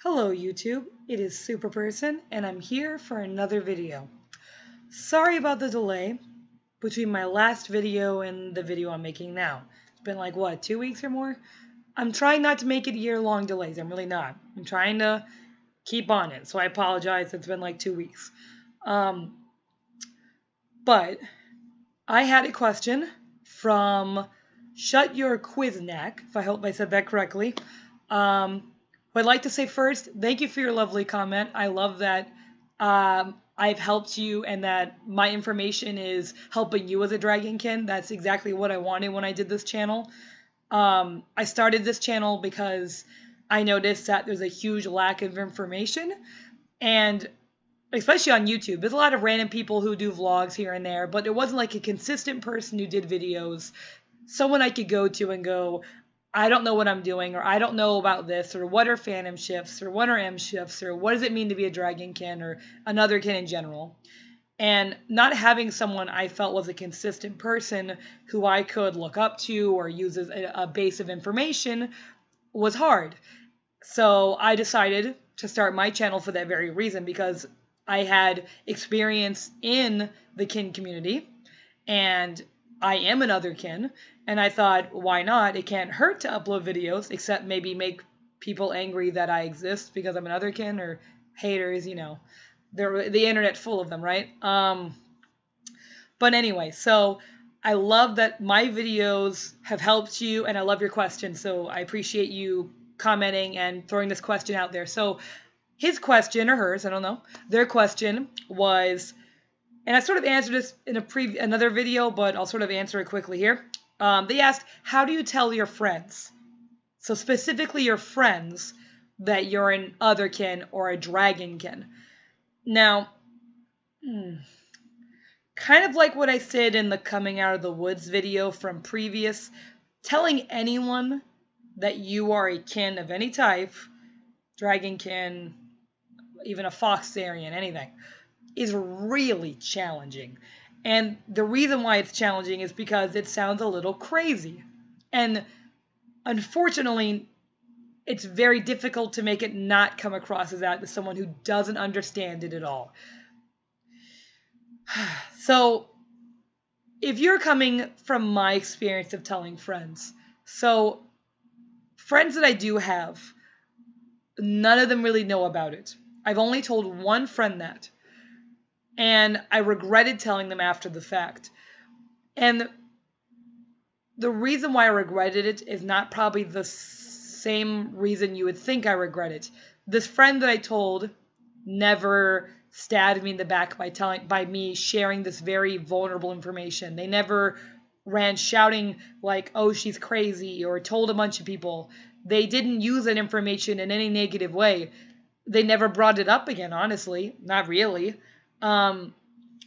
Hello YouTube, it is Superperson and I'm here for another video. Sorry about the delay between my last video and the video I'm making now. It's been like, what, 2 weeks or more? I'm trying not to make it year-long delays, I'm really not. I'm trying to keep on it, so I apologize, it's been like 2 weeks. But I had a question from Shut Your Quiznak, if I hope I said that correctly. I'd like to say first, thank you for your lovely comment. I love that I've helped you and that my information is helping you as a Dragonkin. That's exactly what I wanted when I did this channel. I started this channel because I noticed that there's a huge lack of information, and especially on YouTube. There's a lot of random people who do vlogs here and there, but there wasn't like a consistent person who did videos, someone I could go to and go, I don't know what I'm doing, or I don't know about this, or what are phantom shifts, or what are M shifts, or what does it mean to be a Dragonkin, or an Otherkin in general. And not having someone I felt was a consistent person who I could look up to or use as a base of information was hard. So I decided to start my channel for that very reason, because I had experience in the kin community, and I am an Otherkin, and I thought, why not? It can't hurt to upload videos, except maybe make people angry that I exist because I'm an Otherkin, or haters, you know. The internet full of them, right? But anyway, so I love that my videos have helped you, and I love your questions, so I appreciate you commenting and throwing this question out there. So his question, or hers, I don't know, their question was, and I sort of answered this in another video, but I'll sort of answer it quickly here. They asked, how do you tell your friends, so specifically your friends, that you're an Otherkin or a Dragonkin? Now, kind of like what I said in the Coming Out of the Woods video from previous, telling anyone that you are a kin of any type, Dragonkin, even a Foxarian, anything, is really challenging. And the reason why it's challenging is because it sounds a little crazy. And unfortunately, it's very difficult to make it not come across as that to someone who doesn't understand it at all. So, if you're coming from my experience of telling friends, so friends that I do have, none of them really know about it. I've only told one friend that, and I regretted telling them after the fact. And the reason why I regretted it is not probably the same reason you would think I regret it. This friend that I told never stabbed me in the back by me sharing this very vulnerable information. They never ran shouting like, oh, she's crazy, or told a bunch of people. They didn't use that information in any negative way. They never brought it up again, honestly. Not really.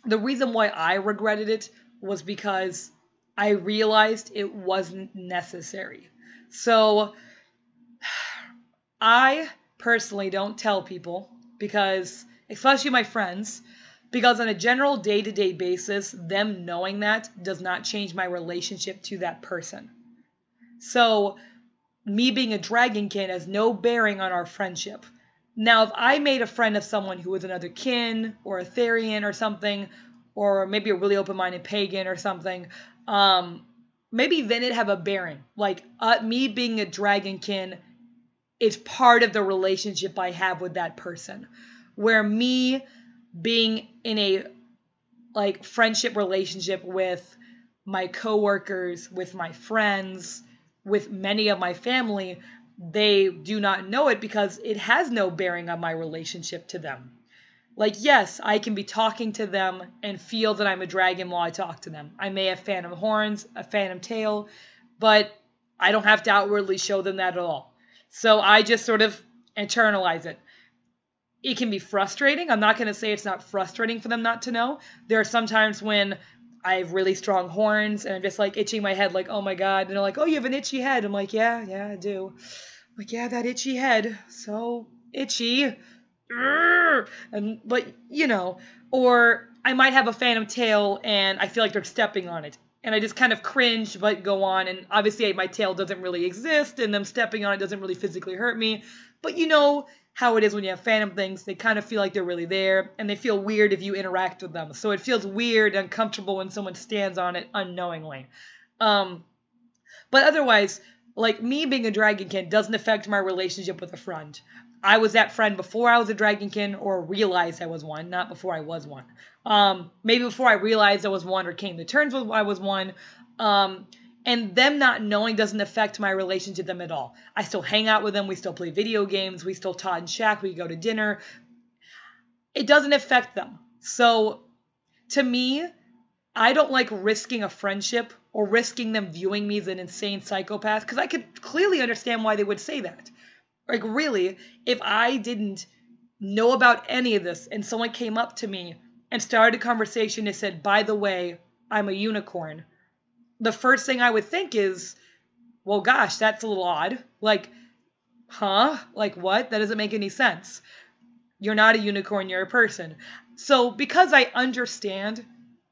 The reason why I regretted it was because I realized it wasn't necessary. So I personally don't tell people, because, especially my friends, because on a general day-to-day basis, them knowing that does not change my relationship to that person. So me being a Dragonkin has no bearing on our friendship. Now, if I made a friend of someone who was another kin, or a Therian or something, or maybe a really open-minded pagan or something, maybe then it'd have a bearing. Like, me being a Dragonkin is part of the relationship I have with that person. Where me being in a, like, friendship relationship with my coworkers, with my friends, with many of my family, they do not know it because it has no bearing on my relationship to them. Like, yes, I can be talking to them and feel that I'm a dragon while I talk to them. I may have phantom horns, a phantom tail, but I don't have to outwardly show them that at all. So I just sort of internalize it. It can be frustrating. I'm not going to say it's not frustrating for them not to know. There are some times when I have really strong horns, and I'm just like itching my head like, oh my god. And they're like, oh, you have an itchy head. I'm like, yeah, I do. I'm like, yeah, that itchy head. So itchy. But, you know, or I might have a phantom tail and I feel like they're stepping on it. And I just kind of cringe, but go on. And obviously my tail doesn't really exist, and them stepping on it doesn't really physically hurt me. But you know how it is when you have phantom things. They kind of feel like they're really there, and they feel weird if you interact with them. So it feels weird and uncomfortable when someone stands on it unknowingly. But otherwise, like, me being a dragonkin doesn't affect my relationship with a friend. I was that friend before I was a dragonkin, or realized I was one, not before I was one. Maybe before I realized I was one or came to terms with I was one. And them not knowing doesn't affect my relationship with them at all. I still hang out with them. We still play video games. We still Todd and Shaq. We go to dinner. It doesn't affect them. So to me, I don't like risking a friendship or risking them viewing me as an insane psychopath, because I could clearly understand why they would say that. Like, really, if I didn't know about any of this and someone came up to me and started a conversation and said, by the way, I'm a unicorn, the first thing I would think is, well, gosh, that's a little odd. Like, huh? Like, what? That doesn't make any sense. You're not a unicorn, you're a person. So because I understand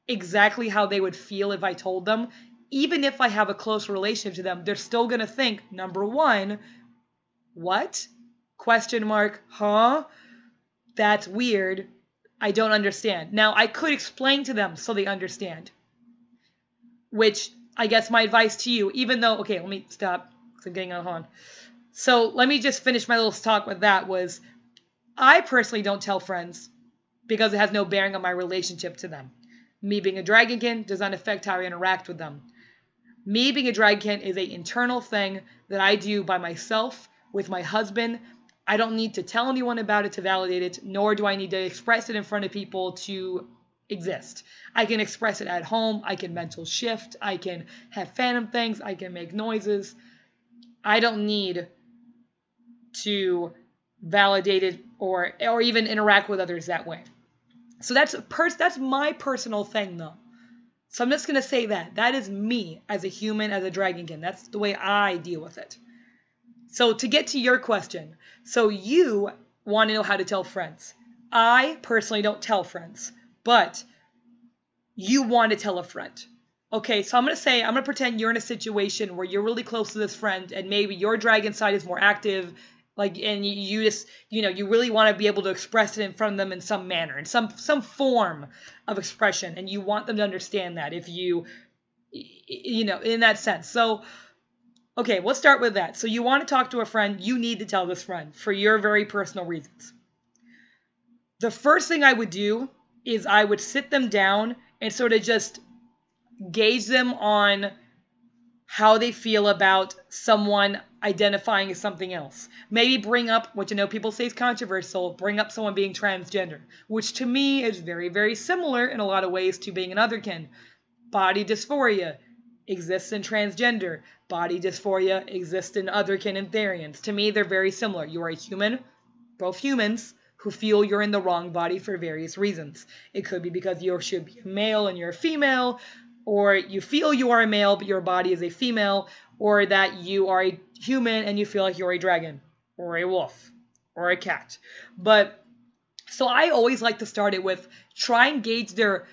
exactly how they would feel if I told them, even if I have a close relationship to them, they're still going to think, number one, what? Question mark, huh? That's weird. I don't understand. Now, I could explain to them so they understand. Which, I guess my advice to you, even though, okay, let me stop, because I'm getting on. So let me just finish my little talk with that was, I personally don't tell friends because it has no bearing on my relationship to them. Me being a dragonkin does not affect how I interact with them. Me being a dragonkin is an internal thing that I do by myself with my husband. I don't need to tell anyone about it to validate it, nor do I need to express it in front of people to exist. I can express it at home. I can mental shift. I can have phantom things. I can make noises. I don't need to validate it or even interact with others that way. So that's my personal thing, though. So I'm just going to say that. That is me as a human, as a dragonkin. That's the way I deal with it. So to get to your question, so you want to know how to tell friends. I personally don't tell friends, but you want to tell a friend. Okay, so I'm going to pretend you're in a situation where you're really close to this friend and maybe your dragon side is more active, like, and you just, you really want to be able to express it in front of them in some manner, in some form of expression, and you want them to understand that if you in that sense. So, okay, let's start with that. So you want to talk to a friend, you need to tell this friend for your very personal reasons. The first thing I would do is I would sit them down and sort of just gauge them on how they feel about someone identifying as something else. Maybe bring up, which I know people say is controversial, bring up someone being transgender, which to me is very, very similar in a lot of ways to being an otherkin. Body dysphoria exists in transgender. Body dysphoria exists in otherkin and therians. To me, they're very similar. You are a human, both humans, who feel you're in the wrong body for various reasons. It could be because you should be a male and you're a female, or you feel you are a male but your body is a female, or that you are a human and you feel like you're a dragon, or a wolf, or a cat. But, so I always like to start it with, try and gauge their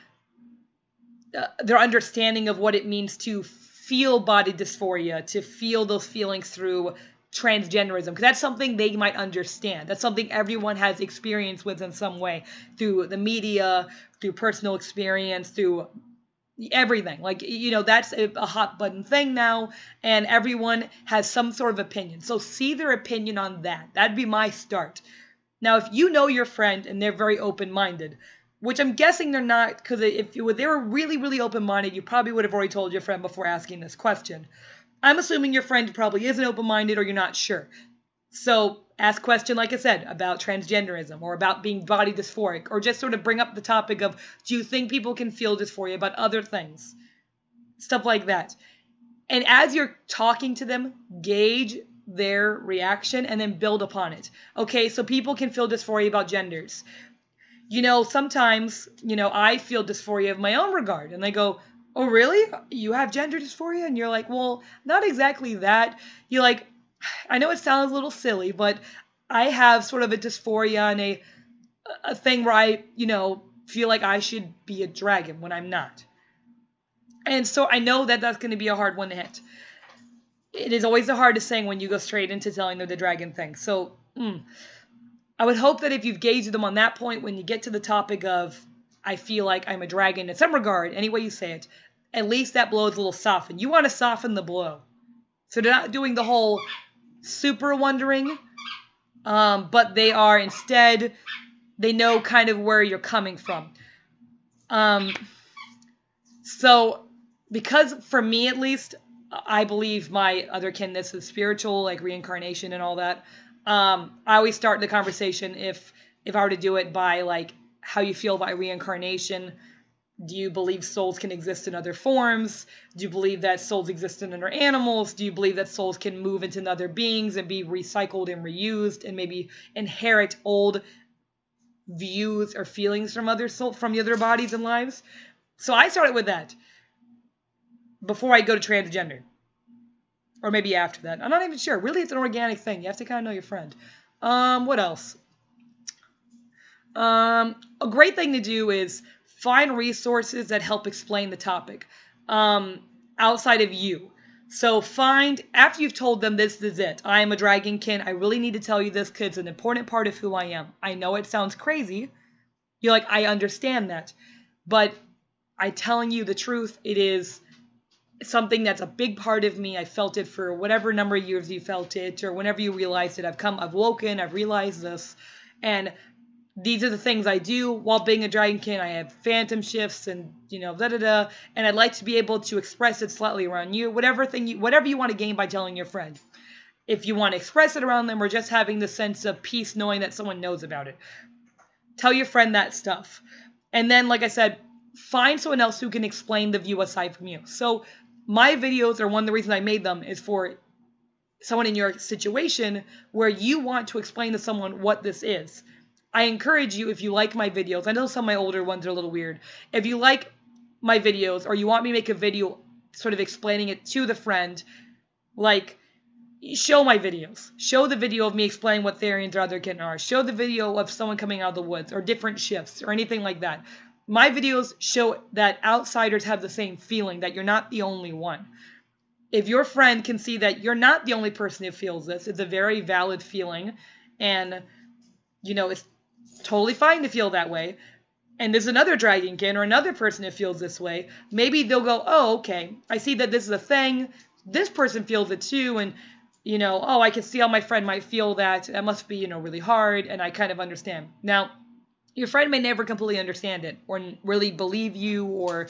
understanding of what it means to feel body dysphoria, to feel those feelings through transgenderism, because that's something they might understand. That's something everyone has experience with in some way, through the media, through personal experience, through everything. Like, that's a hot button thing now, and everyone has some sort of opinion. So see their opinion on that. That'd be my start. Now, if you know your friend and they're very open-minded, which I'm guessing they're not, because if they were really, really open-minded, you probably would have already told your friend before asking this question. I'm assuming your friend probably isn't open-minded or you're not sure. So ask question, like I said, about transgenderism or about being body dysphoric, or just sort of bring up the topic of, do you think people can feel dysphoria about other things? Stuff like that. And as you're talking to them, gauge their reaction and then build upon it. Okay, so people can feel dysphoria about genders. Sometimes, I feel dysphoria of my own regard. And they go, oh, really? You have gender dysphoria? And you're like, well, not exactly that. You're like, I know it sounds a little silly, but I have sort of a dysphoria and a thing where I, feel like I should be a dragon when I'm not. And so I know that that's going to be a hard one to hit. It is always the hardest thing when you go straight into telling them the dragon thing. So I would hope that if you've gauged them on that point, when you get to the topic of, I feel like I'm a dragon in some regard, any way you say it, at least that blow is a little softened. You want to soften the blow. So they're not doing the whole super wondering, but they are instead, they know kind of where you're coming from. So because for me at least, I believe my otherkinness is spiritual, like reincarnation and all that. I always start the conversation if I were to do it by like how you feel about reincarnation. Do you believe souls can exist in other forms? Do you believe that souls exist in other animals? Do you believe that souls can move into other beings and be recycled and reused and maybe inherit old views or feelings from from the other bodies and lives? So I started with that before I go to transgender. Or maybe after that. I'm not even sure. Really, it's an organic thing. You have to kind of know your friend. What else? A great thing to do is find resources that help explain the topic outside of you. So find, after you've told them this is it, I am a dragonkin, I really need to tell you this because it's an important part of who I am. I know it sounds crazy. You're like, I understand that. But I'm telling you the truth, it is something that's a big part of me. I felt it for whatever number of years you felt it, or whenever you realized it. I've woken, I've realized this, and these are the things I do while being a dragonkin. I have phantom shifts and, and I'd like to be able to express it slightly around you, whatever you want to gain by telling your friend. If you want to express it around them or just having the sense of peace knowing that someone knows about it, tell your friend that stuff. And then, like I said, find someone else who can explain the view aside from you. So my videos, or one of the reasons I made them, is for someone in your situation where you want to explain to someone what this is. I encourage you, if you like my videos, I know some of my older ones are a little weird. If you like my videos, or you want me to make a video sort of explaining it to the friend, like, show my videos. Show the video of me explaining what Therians or Otherkin are. Show the video of someone coming out of the woods, or different shifts, or anything like that. My videos show that outsiders have the same feeling, that you're not the only one. If your friend can see that you're not the only person who feels this, it's a very valid feeling, and, it's totally fine to feel that way, and there's another dragonkin or another person who feels this way, maybe they'll go, oh, okay, I see that this is a thing, this person feels it too, and, oh, I can see how my friend might feel that, that must be, really hard, and I kind of understand. Now, your friend may never completely understand it or really believe you or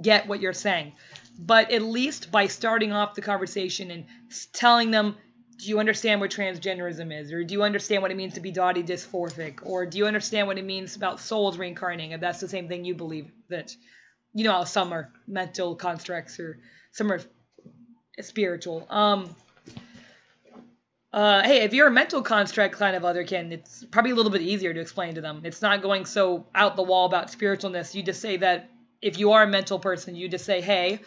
get what you're saying. But at least by starting off the conversation and telling them, do you understand what transgenderism is? Or do you understand what it means to be body dysmorphic? Or do you understand what it means about souls reincarnating? If that's the same thing you believe, that, how some are mental constructs or some are spiritual. Hey, if you're a mental construct kind of otherkin, it's probably a little bit easier to explain to them. It's not going so out the wall about spiritualness. You just say that if you are a mental person, you just say, hey,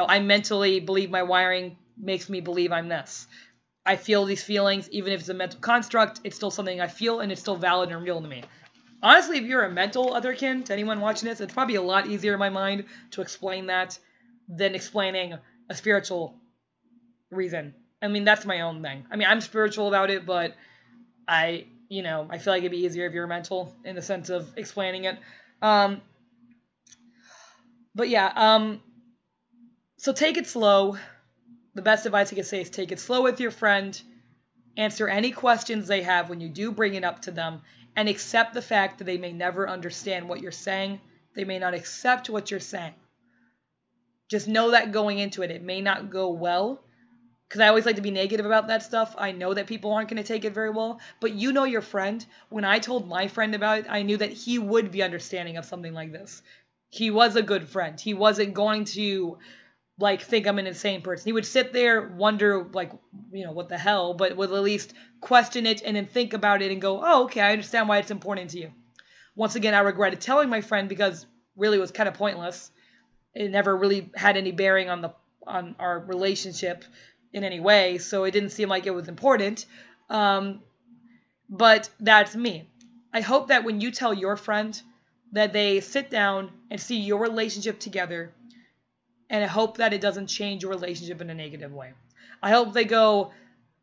I mentally believe my wiring makes me believe I'm this. I feel these feelings, even if it's a mental construct, it's still something I feel, and it's still valid and real to me. Honestly, if you're a mental otherkin, to anyone watching this, it's probably a lot easier in my mind to explain that than explaining a spiritual reason. I mean, that's my own thing. I mean, I'm spiritual about it, but I feel like it'd be easier if you're mental in the sense of explaining it. But yeah, so take it slow. The best advice I could say is take it slow with your friend. Answer any questions they have when you do bring it up to them, and accept the fact that they may never understand what you're saying. They may not accept what you're saying. Just know that going into it, it may not go well. Because I always like to be negative about that stuff. I know that people aren't going to take it very well. But your friend. When I told my friend about it, I knew that he would be understanding of something like this. He was a good friend. He wasn't going to, think I'm an insane person. He would sit there, wonder, what the hell, but would at least question it and then think about it and go, oh, okay, I understand why it's important to you. Once again, I regretted telling my friend because really it was kind of pointless. It never really had any bearing on our relationship in any way, so it didn't seem like it was important. But that's me. I hope that when you tell your friend that they sit down and see your relationship together, And I hope that it doesn't change your relationship in a negative way. I hope they go,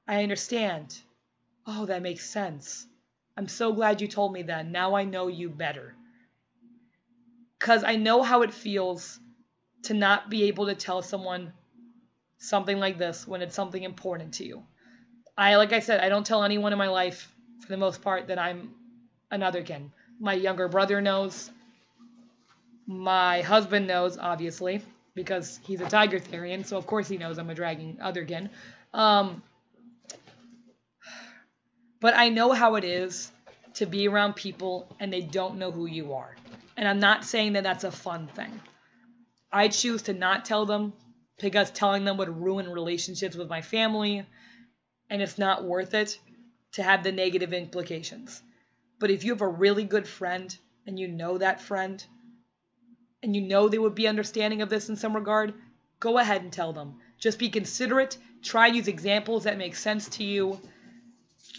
I understand. Oh, that makes sense. I'm so glad you told me that. Now I know you better. Because I know how it feels to not be able to tell someone something like this when it's something important to you. Like I said, I don't tell anyone in my life, for the most part, that I'm an Otherkin. My younger brother knows. My husband knows, obviously, because he's a Tiger Therian, so of course he knows I'm a dragging Otherkin. But I know how it is to be around people and they don't know who you are. And I'm not saying that that's a fun thing. I choose to not tell them because telling them would ruin relationships with my family, and it's not worth it to have the negative implications. But if you have a really good friend and you know that friend, and you know they would be understanding of this in some regard, go ahead and tell them. Just be considerate. Try to use examples that make sense to you.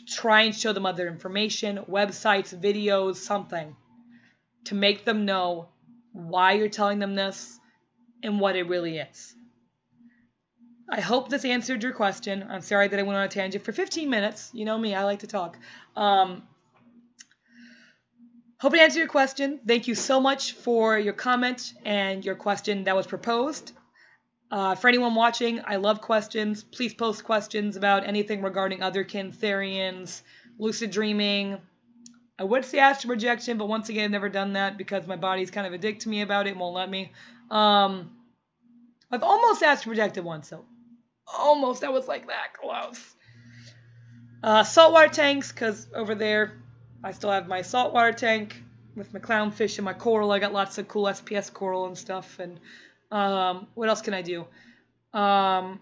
Try and show them other information, websites, videos, something, to make them know why you're telling them this and what it really is. I hope this answered your question. I'm sorry that I went on a tangent for 15 minutes. You know me, I like to talk. Hope it answered your question. Thank you so much for your comment and your question that was proposed. For anyone watching, I love questions. Please post questions about anything regarding Otherkin, Therians, lucid dreaming. I would say astral projection, but once again, I've never done that because my body's kind of a dick to me about it and won't let me. I've almost astral projected once, so almost. I was like that close. Saltwater tanks, because over there, I still have my saltwater tank with my clownfish and my coral. I got lots of cool SPS coral and stuff. And what else can I do? I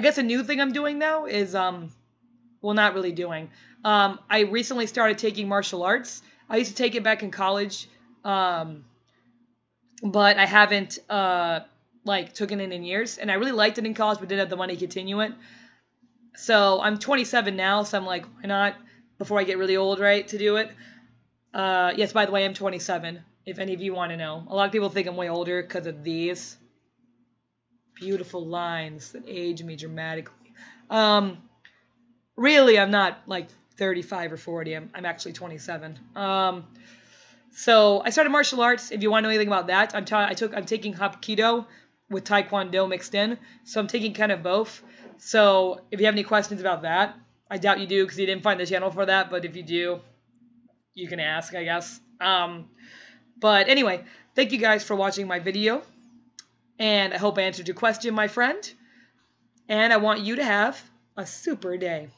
guess a new thing I'm doing now is, well, not really doing. I recently started taking martial arts. I used to take it back in college, but I haven't, taken it in years. And I really liked it in college, but didn't have the money to continue it. So I'm 27 now, so I'm like, why not, before I get really old, right, to do it? Yes, by the way, I'm 27, if any of you want to know. A lot of people think I'm way older because of these beautiful lines that age me dramatically. Really, I'm not like 35 or 40. I'm actually 27. So I started martial arts. If you want to know anything about that, I'm taking Hapkido with Taekwondo mixed in. So I'm taking kind of both. So if you have any questions about that, I doubt you do because you didn't find the channel for that. But if you do, you can ask, I guess. But anyway, thank you guys for watching my video. And I hope I answered your question, my friend. And I want you to have a super day.